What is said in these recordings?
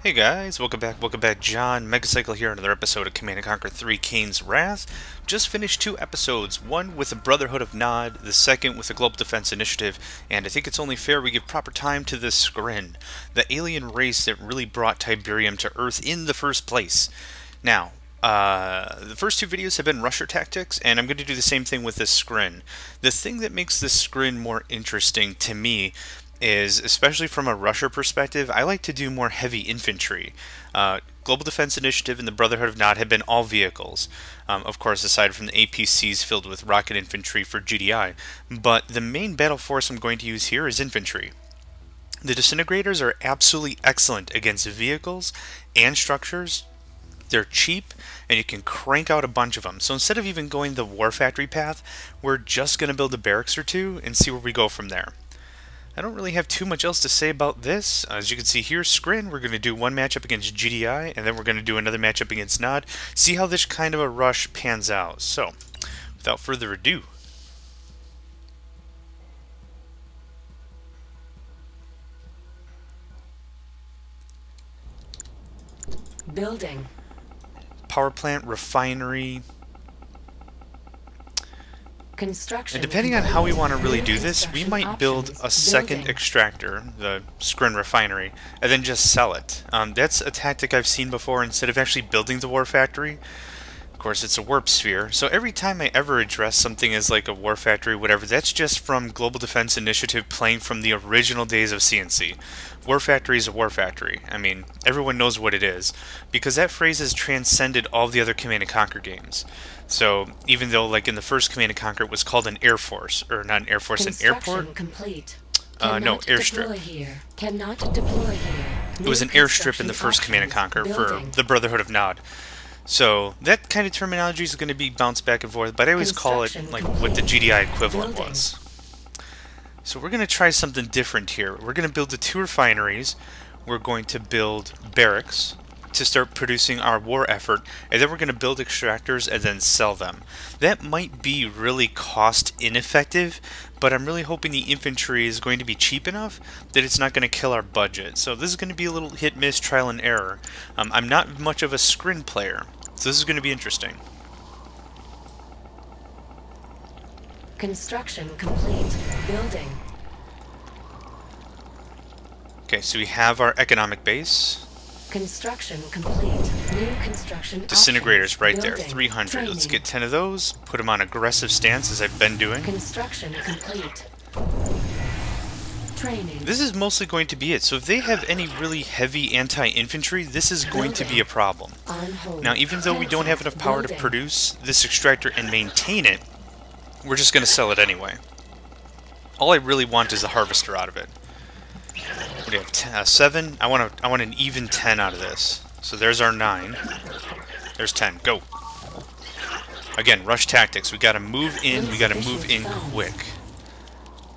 Hey guys, welcome back, John. Megacycle here, another episode of Command & Conquer 3 Kane's Wrath. Just finished two episodes, one with the Brotherhood of Nod, the second with the Global Defense Initiative, and I think it's only fair we give proper time to the Skrin, the alien race that really brought Tiberium to Earth in the first place. Now, the first two videos have been rusher tactics, and I'm going to do the same thing with this Skrin. The thing that makes this Skrin more interesting to me is, especially from a rusher perspective, I like to do more heavy infantry. Global Defense Initiative and the Brotherhood of Nod have been all vehicles, of course aside from the APCs filled with rocket infantry for GDI, but the main battle force I'm going to use here is infantry. The disintegrators are absolutely excellent against vehicles and structures. They're cheap, and you can crank out a bunch of them. So instead of even going the War Factory path, we're just going to build a barracks or two and see where we go from there. I don't really have too much else to say about this. As you can see here, Skrin, we're going to do one matchup against GDI, and then we're going to do another matchup against Nod. See how this kind of a rush pans out. So, without further ado. Building. Power plant, refinery. Construction. And depending on how we want to really do this, we might build a second extractor, the Skrin refinery, and then just sell it. That's a tactic I've seen before instead of actually building the war factory. Of course, it's a warp sphere, so every time I ever address something as like a war factory, whatever, that's just from Global Defense Initiative playing from the original days of C&C. War factory is a war factory. I mean, everyone knows what it is, because that phrase has transcended all the other Command & Conquer games. So, even though, like in the first Command & Conquer, it was called an Air Force, or not an Air Force, an airport? Complete. No, airstrip. Here. Cannot deploy here. It was an airstrip in the first Command & Conquer for the Brotherhood of Nod. So, that kind of terminology is going to be bounced back and forth, but I always call it like what the GDI equivalent was. So we're going to try something different here. We're going to build the two refineries. We're going to build barracks to start producing our war effort, and then we're going to build extractors and then sell them. That might be really cost ineffective, but I'm really hoping the infantry is going to be cheap enough that it's not going to kill our budget. So this is going to be a little hit-miss, trial and error. I'm not much of a Skrin player, so this is going to be interesting. Construction complete. Building. Okay, so we have our economic base. Construction complete. New construction Disintegrators right there, Building. 300. Training. Let's get 10 of those, put them on aggressive stance as I've been doing. Construction complete. Training. This is mostly going to be it. So if they have any really heavy anti-infantry, this is going to be a problem. On hold. Now, even though we don't have enough power to produce this extractor and maintain it, we're just going to sell it anyway. All I really want is the harvester out of it. What do you have? 7? I want an even 10 out of this. So there's our 9. There's 10. Go. Again, rush tactics. We got to move in. We got to move in quick.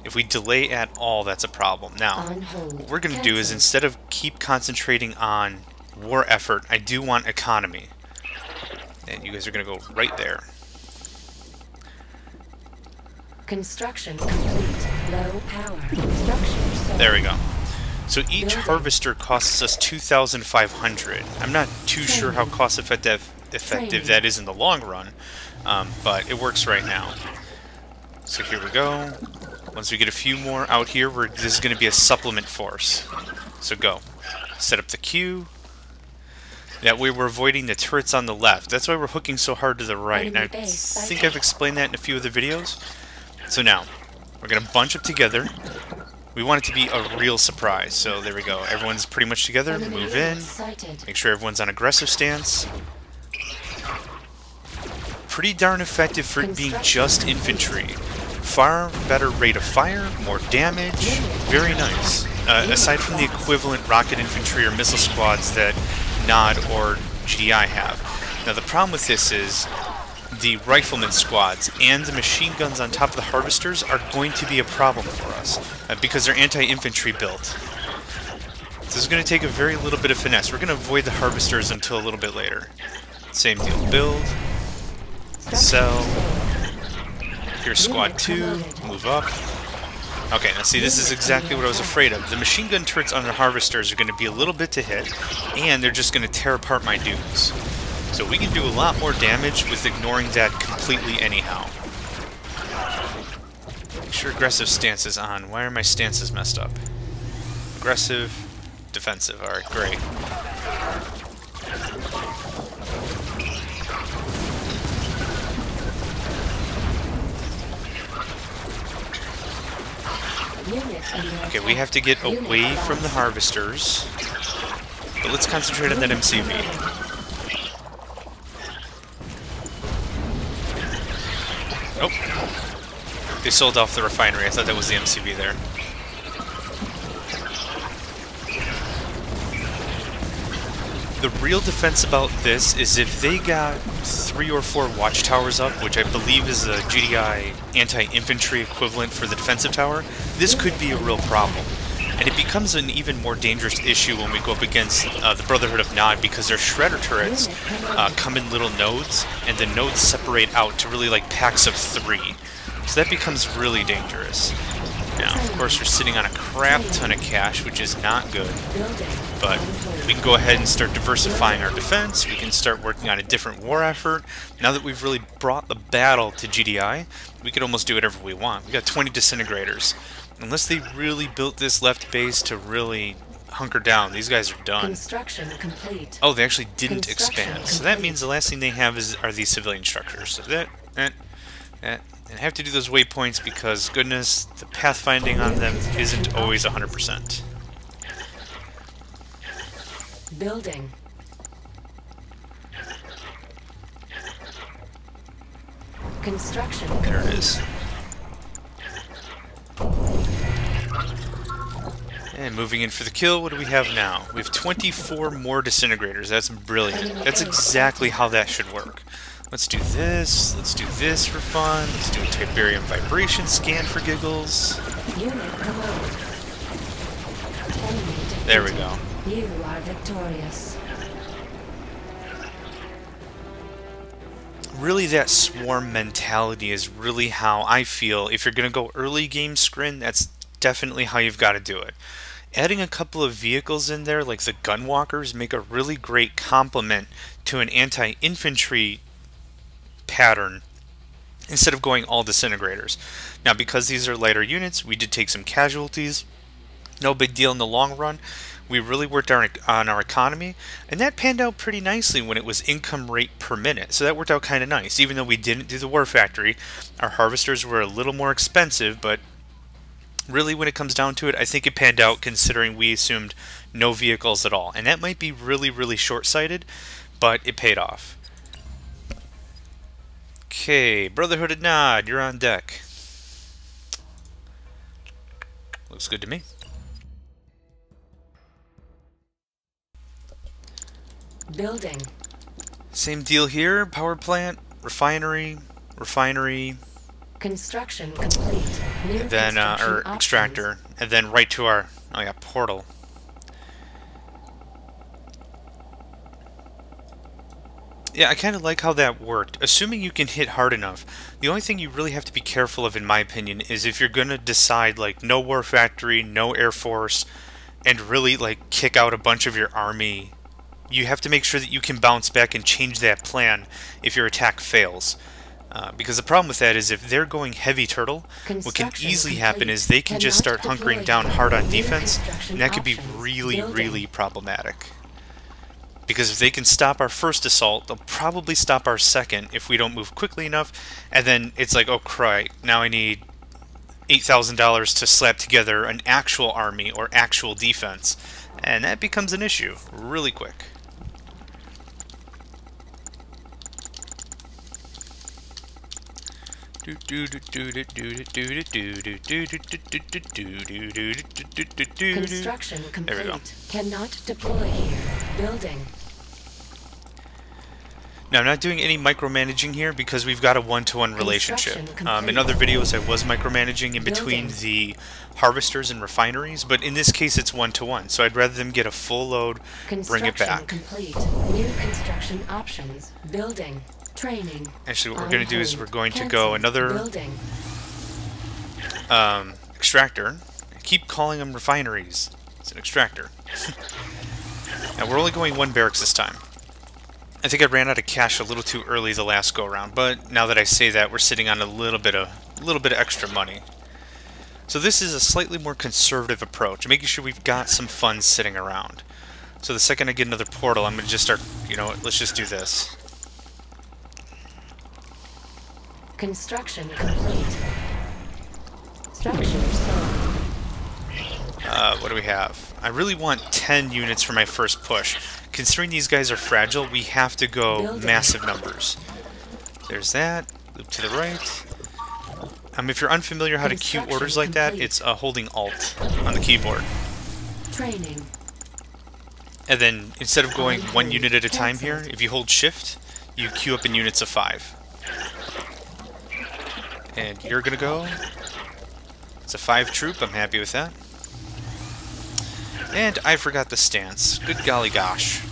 If we delay at all, that's a problem. Now, what we're going to do is instead of keep concentrating on war effort, I do want economy. And you guys are going to go right there. Construction complete. Low power. Structure sold. There we go. So each harvester costs us 2,500. I'm not too sure how cost effective that is in the long run, but it works right now. So here we go. Once we get a few more out here, this is going to be a supplement force. So go. Set up the queue. That way we're avoiding the turrets on the left. That's why we're hooking so hard to the right. And I think I've explained that in a few of the videos. So now, we're going to bunch up together. We want it to be a real surprise. So there we go. Everyone's pretty much together. Move in. Make sure everyone's on aggressive stance. Pretty darn effective for it being just infantry. Far better rate of fire, more damage. Very nice. Aside from the equivalent rocket infantry or missile squads that Nod or GDI have. Now the problem with this is the rifleman squads and the machine guns on top of the harvesters are going to be a problem for us because they're anti-infantry built. This is going to take a very little bit of finesse. We're going to avoid the harvesters until a little bit later. Same deal. Build. Sell. Here's squad 2. Move up. Okay, now see, this is exactly what I was afraid of. The machine gun turrets on the harvesters are going to be a little bit to hit, and they're just going to tear apart my dudes. So we can do a lot more damage with ignoring that completely anyhow. Make sure aggressive stance is on. Why are my stances messed up? Aggressive, defensive. Alright, great. Okay, we have to get away from the harvesters. But let's concentrate on that MCV. Oh. They sold off the refinery. I thought that was the MCV there. The real defense about this is if they got 3 or 4 watchtowers up, which I believe is a GDI anti-infantry equivalent for the defensive tower, this could be a real problem. And it becomes an even more dangerous issue when we go up against the Brotherhood of Nod, because their shredder turrets come in little nodes, and the nodes separate out to really like packs of 3. So that becomes really dangerous. Now, of course, we're sitting on a crap ton of cash, which is not good. But we can go ahead and start diversifying our defense. We can start working on a different war effort. Now that we've really brought the battle to GDI, we could almost do whatever we want. We got 20 disintegrators. Unless they really built this left base to really hunker down, these guys are done. Construction complete. Oh, they actually didn't expand. So that means the last thing they have are these civilian structures. So that. And I have to do those waypoints because, goodness, the pathfinding on them isn't always 100%. Building. Construction. There it is. And moving in for the kill, what do we have now? We have 24 more disintegrators. That's brilliant. That's exactly how that should work. Let's do this. Let's do this for fun. Let's do a Tiberium vibration scan for giggles. Unit promoted. Enemy defeated. There we go. You are victorious. Really, that swarm mentality is really how I feel. If you're going to go early game Skrin, that's definitely how you've got to do it. Adding a couple of vehicles in there, like the gunwalkers, make a really great complement to an anti-infantry pattern instead of going all disintegrators. Now, because these are lighter units, we did take some casualties. No big deal in the long run. We really worked on our economy, and that panned out pretty nicely when it was income rate per minute. So that worked out kind of nice. Even though we didn't do the war factory, our harvesters were a little more expensive, but really when it comes down to it, I think it panned out considering we assumed no vehicles at all. And that might be really, really short-sighted, but it paid off. Okay, Brotherhood of Nod, you're on deck. Looks good to me. Building. Same deal here. Power plant, refinery, Construction complete. New and then construction our extractor, and then right to our portal. Yeah, I kind of like how that worked. Assuming you can hit hard enough, the only thing you really have to be careful of, in my opinion, is if you're gonna decide like no war factory, no air force, and really like kick out a bunch of your army. You have to make sure that you can bounce back and change that plan if your attack fails. Because the problem with that is if they're going heavy turtle, what can easily happen is they can just start hunkering down hard on defense, and that could be really, really problematic. Because if they can stop our first assault, they'll probably stop our second if we don't move quickly enough, and then it's like, oh crap, now I need $8,000 to slap together an actual army or actual defense, and that becomes an issue really quick. Construction complete. There we go. Cannot deploy here. Building. Now, I'm not doing any micromanaging here because we've got a one-to-one relationship. In other videos, I was micromanaging in between the harvesters and refineries, but in this case, it's one-to-one. So I'd rather them get a full load, bring it back. Complete. New construction options. Building. Training. Actually, what we're going to do is we're going to go another extractor. I keep calling them refineries. It's an extractor. Now we're only going one barracks this time. I think I ran out of cash a little too early the last go around, but now that I say that, we're sitting on a little bit of extra money. So this is a slightly more conservative approach, making sure we've got some funds sitting around. So the second I get another portal, I'm going to just start, you know what, let's just do this. Construction complete. Structure sold. What do we have? I really want 10 units for my first push. Considering these guys are fragile, we have to go massive numbers. There's that. Loop to the right. If you're unfamiliar how to queue orders like that, it's holding Alt on the keyboard. Training. And then, instead of going one unit at a time here, if you hold Shift, you queue up in units of 5. And you're gonna go. It's a 5 troop, I'm happy with that. And I forgot the stance. Good golly gosh.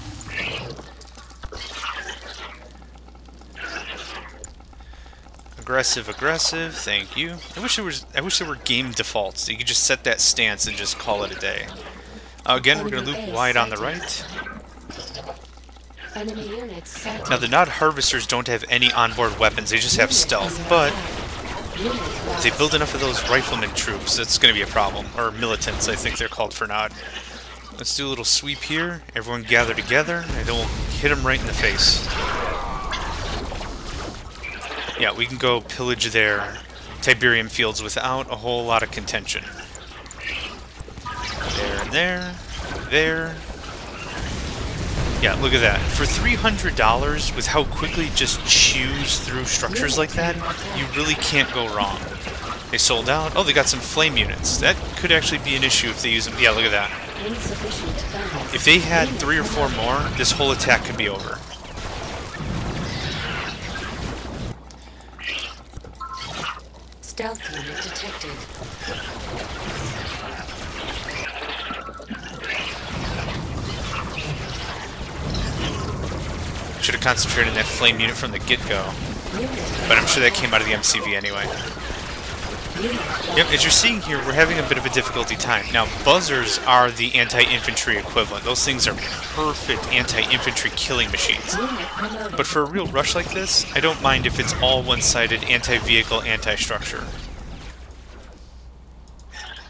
Aggressive, aggressive, thank you. I wish there were game defaults, so you could just set that stance and just call it a day. Again, we're going to loop wide on the right. Now, the Nod Harvesters don't have any onboard weapons, they just have stealth, but if they build enough of those rifleman troops, that's going to be a problem. Or militants, I think they're called for Nod. Let's do a little sweep here. Everyone gather together, and then we'll hit them right in the face. Yeah, we can go pillage their Tiberium fields without a whole lot of contention. There and there. There. Yeah, look at that. For $300, with how quickly it just chews through structures like that, you really can't go wrong. They sold out. Oh, they got some flame units. That could actually be an issue if they use them. Yeah, look at that. If they had 3 or 4 more, this whole attack could be over. Stealth unit detected. Should have concentrated on that flame unit from the get-go. But I'm sure that came out of the MCV anyway. Yep, as you're seeing here, we're having a bit of a difficulty time. Now, buzzers are the anti-infantry equivalent. Those things are perfect anti-infantry killing machines. But for a real rush like this, I don't mind if it's all one-sided anti-vehicle, anti-structure.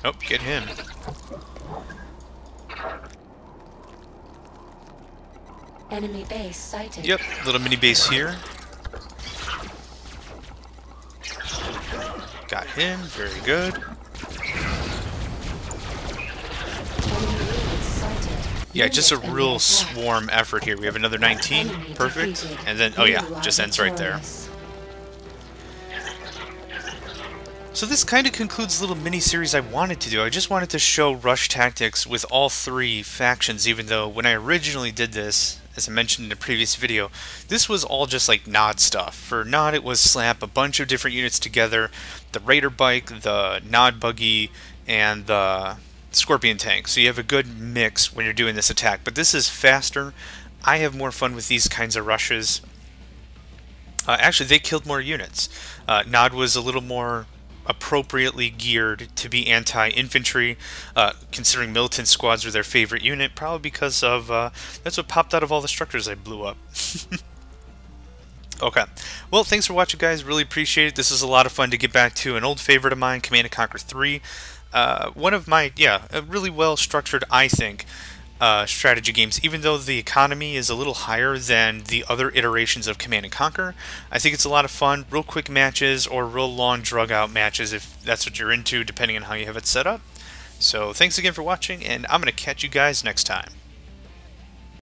Oh, get him. Enemy base sighted. Yep, little mini base here. Got him, very good. Yeah, just a real swarm effort here. We have another 19, perfect. And then, oh yeah, just ends right there. So this kind of concludes the little mini-series I wanted to do. I just wanted to show rush tactics with all 3 factions, even though when I originally did this, as I mentioned in a previous video, this was all just like Nod stuff. For Nod, it was slap a bunch of different units together, the Raider bike, the Nod buggy, and the Scorpion tank. So you have a good mix when you're doing this attack. But this is faster. I have more fun with these kinds of rushes. Actually, they killed more units. Nod was a little more appropriately geared to be anti-infantry, considering militant squads were their favorite unit, probably because of that's what popped out of all the structures I blew up. Okay, well, thanks for watching, guys. Really appreciate it. This is a lot of fun to get back to an old favorite of mine, Command & Conquer 3. One of my, a really well structured, I think, strategy games. Even though the economy is a little higher than the other iterations of Command & Conquer, I think it's a lot of fun. Real quick matches or real long drug out matches if that's what you're into, depending on how you have it set up. So thanks again for watching, and I'm going to catch you guys next time.